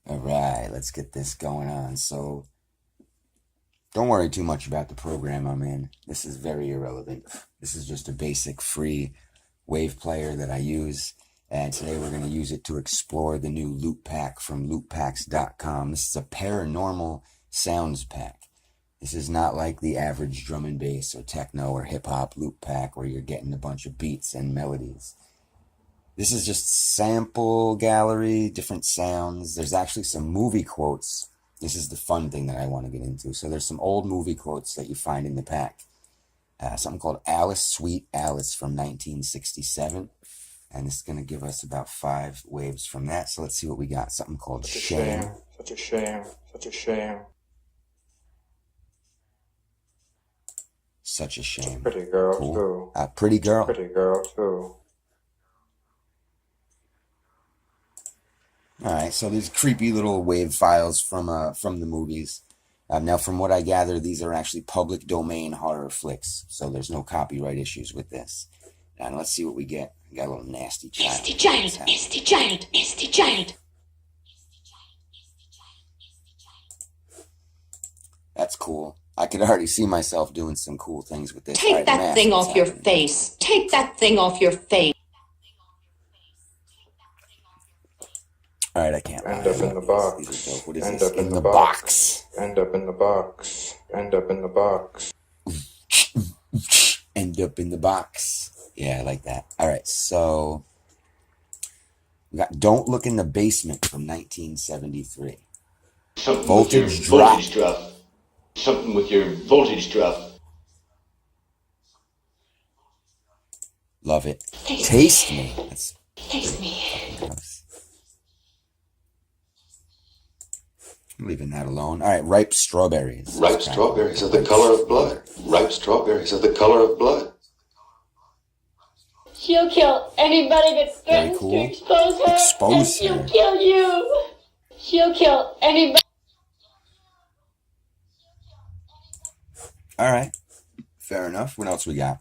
All right, let's get this going on. So, don't worry too much about the program I'm in. This is very irrelevant. This is just a basic free wave player that I use. And today we're going to use it to explore the new loop pack from looppacks.com. This is a paranormal sounds pack. This is not like the average drum and bass or techno or hip hop loop pack where you're getting a bunch of beats and melodies. This is just sample gallery, different sounds. There's actually some movie quotes. This is the fun thing that I want to get into. So there's some old movie quotes that you find in the pack. Something called Alice, Sweet Alice from 1967. And this is going to give us about 5 waves from that. So let's see what we got. Something called Shame. Such a shame, such a shame. Such a shame. Pretty girl, cool. too. Pretty girl. Pretty girl, too. All right, so these creepy little wave files from the movies. Now, from what I gather, these are actually public domain horror flicks, so there's no copyright issues with this. And let's see what we get. We got a little nasty child. Nasty child, nasty child, nasty child. That's cool. I could already see myself doing some cool things with this. Take that thing off your face. Take that thing off your face. All right, I can't. End up in the box. What is End this? up in In the the box. End up in the box. End up in the box. End up in the box. Yeah, I like that. All right, so we got Don't Look in the Basement from 1973. Something Voltage with your drop. voltage drop. Something with your voltage drop. Love it. Taste me. That's Taste me. gross. I'm leaving that alone. All right, Ripe Strawberries. Ripe strawberries are the color of blood. Ripe strawberries are the color of blood. She'll kill anybody that threatens cool. to expose her, Expose and she'll her. kill you. She'll kill anybody. All right, fair enough. What else we got?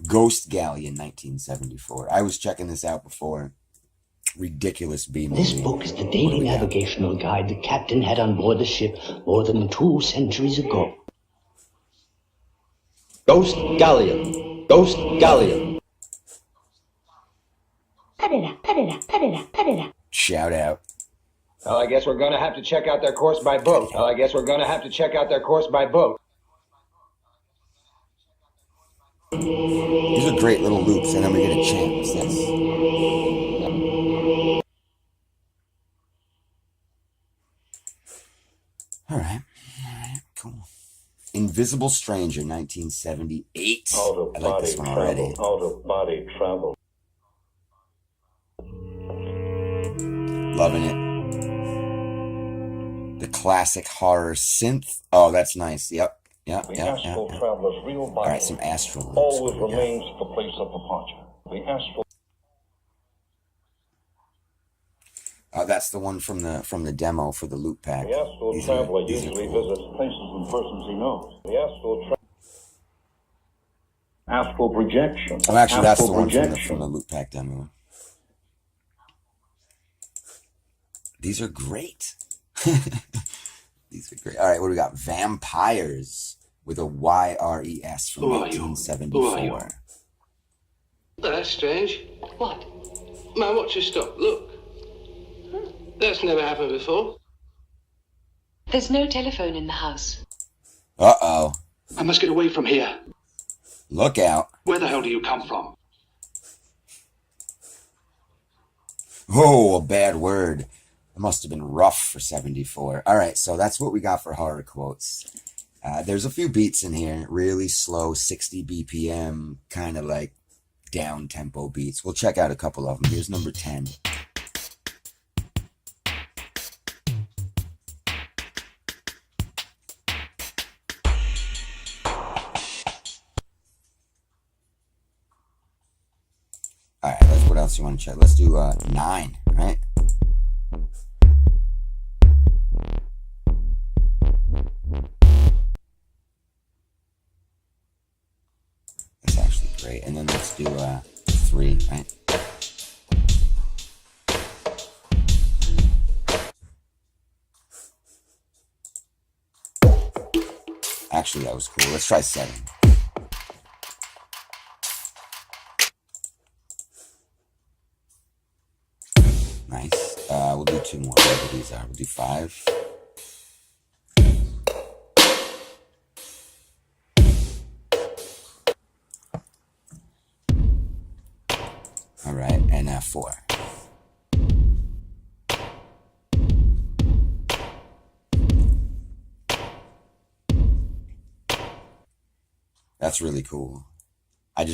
Ghost Galleon, 1974. I was checking this out before. Ridiculous B movie. This book is the daily navigational guide the captain had on board the ship more than 2 centuries ago. Ghost Galleon. Ghost Galleon. Shout out. Well, I guess we're going to have to check out their course by boat. Well, I guess we're going to have to check out their course by boat. These are great little loops, and then we get a chant. What's this? All right, cool. Invisible Stranger, 1978. I like this one already. Out of body travel. Loving it. The classic horror synth. Oh, that's nice. Yep. The astral traveler's real body All right, some astral loops. always remains the place of departure. The astral. That's the one from the demo for the loop pack. The astral traveler usually visits places and persons he knows. The astral projection. Oh, actually, that's the Astral one projection. from the loop pack demo. These are great. These are great. All right, what do we got? Vampires with a YRES from 1974. That's strange. What? My watch has stopped. Look. That's never happened before. There's no telephone in the house. Uh-oh. I must get away from here. Look out. Where the hell do you come from? Oh, a bad word. It must have been rough for 74. All right, so that's what we got for horror quotes. There's a few beats in here, really slow, 60 BPM, kind of like down-tempo beats. We'll check out a couple of them. Here's number 10. All right, what else you want to check? Let's do 9, right? That's actually great. And then let's do 3, right? Actually, that was cool. Let's try 7. Nice. We'll do 2 more, whatever these are. We'll do 5. All right, and 4. That's really cool. I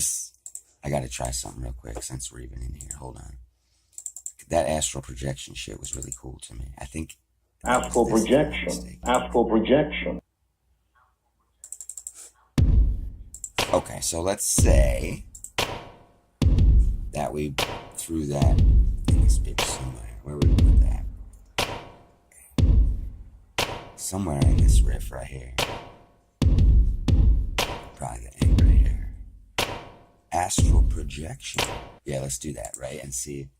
gotta try something real quick since we're even in here. Hold on. That astral projection shit was really cool to me. I think. Astral projection. Astral projection. Okay, so let's say that we threw that in this bitch somewhere. Where would we put that? Somewhere in this riff right here. Probably the end right here. Astral projection. Yeah, let's do that, right? And see.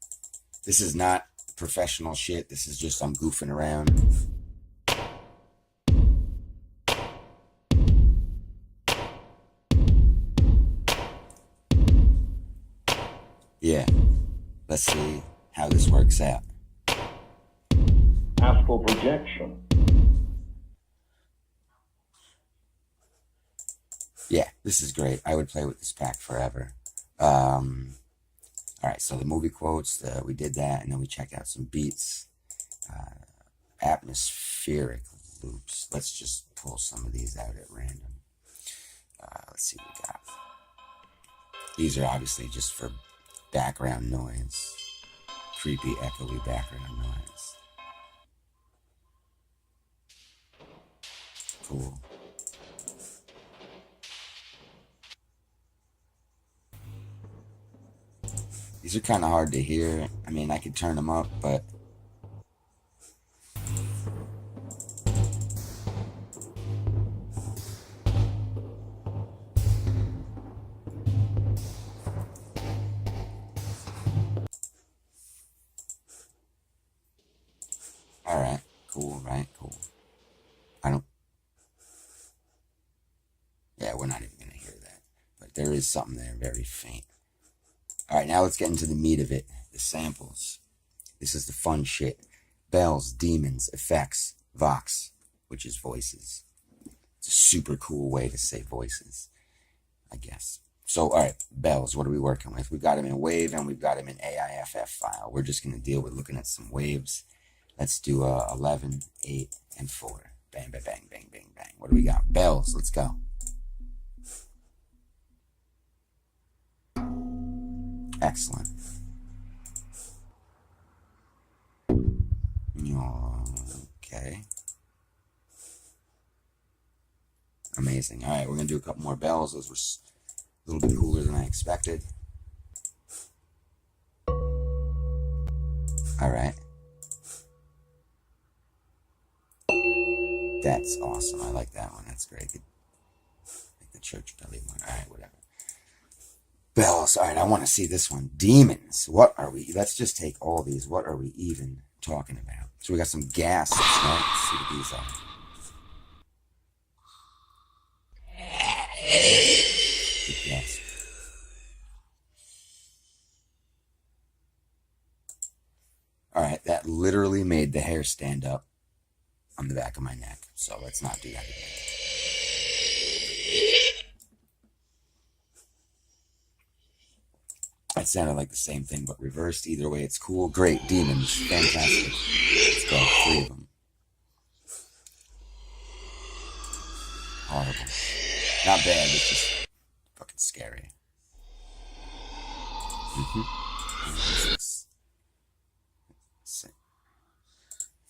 This is not professional shit. This is just I'm goofing around. Yeah. Let's see how this works out. Astral projection. Yeah, this is great. I would play with this pack forever. All right, so the movie quotes, we did that, and then we checked out some beats. Atmospheric loops. Let's just pull some of these out at random. Let's see what we got. These are obviously just for background noise. Creepy, echoey background noise. Cool. These are kind of hard to hear. I mean, I could turn them up, but all right, cool, right, cool. Yeah, we're not even gonna hear that, but there is something there, very faint. All right, now let's get into the meat of it, the samples. This is the fun shit. Bells, demons, effects, vox, which is voices. It's a super cool way to say voices, I guess. So, all right, bells, what are we working with? We've got them in wave and we've got them in AIFF file. We're just going to deal with looking at some waves. Let's do 11, 8, and 4. Bang, bang, bang, bang, bang, bang. What do we got? Bells, let's go. Excellent. Okay. Amazing. All right, we're going to do a couple more bells. Those were a little bit cooler than I expected. All right. That's awesome. I like that one. That's great. Like the church belly one. All right, whatever. Bells. All right, I want to see this one. Demons. What are we? Let's just take all these. What are we even talking about? So we got some gas. Let's see what these are. Yes. All right, that literally made the hair stand up on the back of my neck. So let's not do that again. That sounded like the same thing, but reversed. Either way, it's cool. Great. Demons. Fantastic. Let's go. 3 of them. Horrible. Not bad. It's just fucking scary.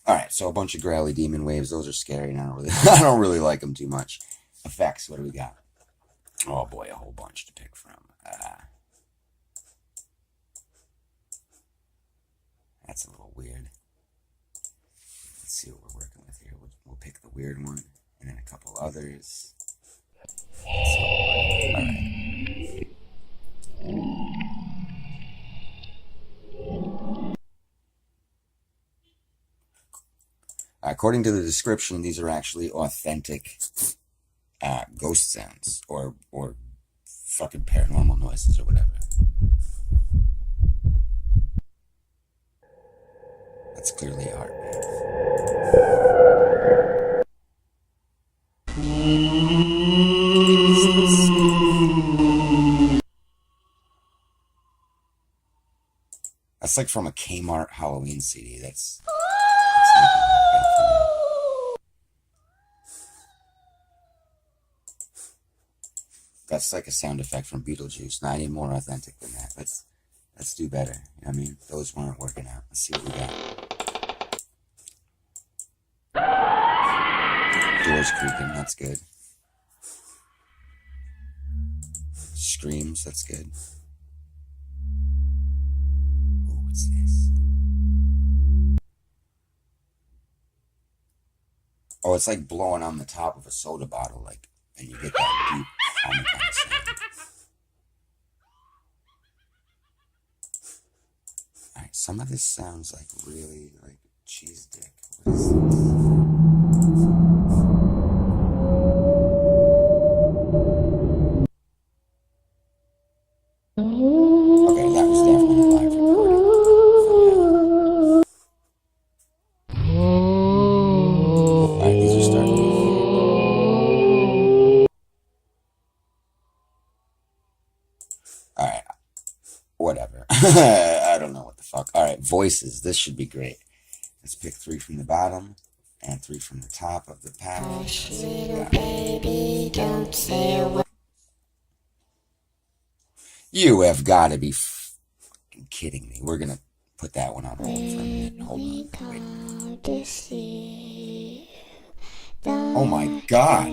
Alright, so a bunch of growly demon waves. Those are scary, and I don't really like them too much. Effects. What do we got? Oh boy, a whole bunch to pick from. That's a little weird. Let's see what we're working with here. We'll pick the weird one, and then a couple others. Alright. According to the description, these are actually authentic ghost sounds or fucking paranormal noises or whatever. That's clearly a heartbeat. That's like from a Kmart Halloween CD. That's like a sound effect from Beetlejuice. Not any more authentic than that. Let's do better. You know what I mean? Those weren't working out. Let's see what we got. Doors creaking. That's good. Screams. That's good. Oh, what's this? Oh, it's like blowing on the top of a soda bottle, like, and you get that deep humming kind of sound. Alright, some of this sounds like really like cheese dick. What is this? Okay, that was definitely a live recording. Alright, these are starting to Alright, whatever. I don't know what the fuck. Alright, voices. This should be great. Let's pick 3 from the bottom and 3 from the top of the package. Baby, don't say a word. You have got to be fucking kidding me. We're going to put that one on hold for a minute. Hold on. Wait. Oh my God.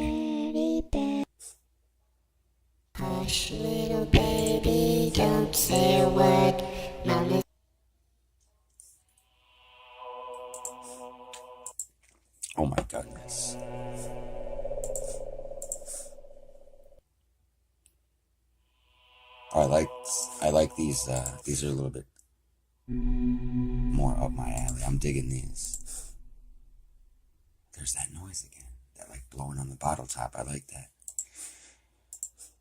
Hush, little baby, don't say a word. Mama. Oh my goodness. I like these. These are a little bit more up my alley. I'm digging these. There's that noise again. That like blowing on the bottle top. I like that.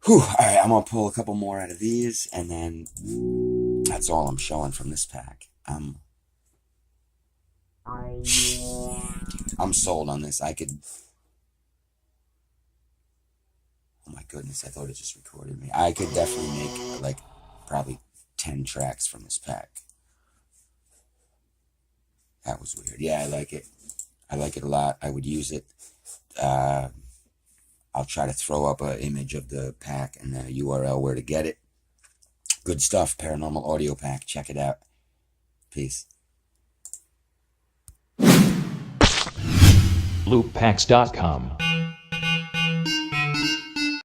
Whew. Alright, I'm gonna pull a couple more out of these, and then that's all I'm showing from this pack. I'm sold on this. I could. Oh my goodness, I thought it just recorded me. I could definitely make like probably 10 tracks from this pack. That was weird. Yeah, I like it. I like it a lot. I would use it. I'll try to throw up an image of the pack and the URL where to get it. Good stuff. Paranormal audio pack. Check it out. Peace. LoopPacks.com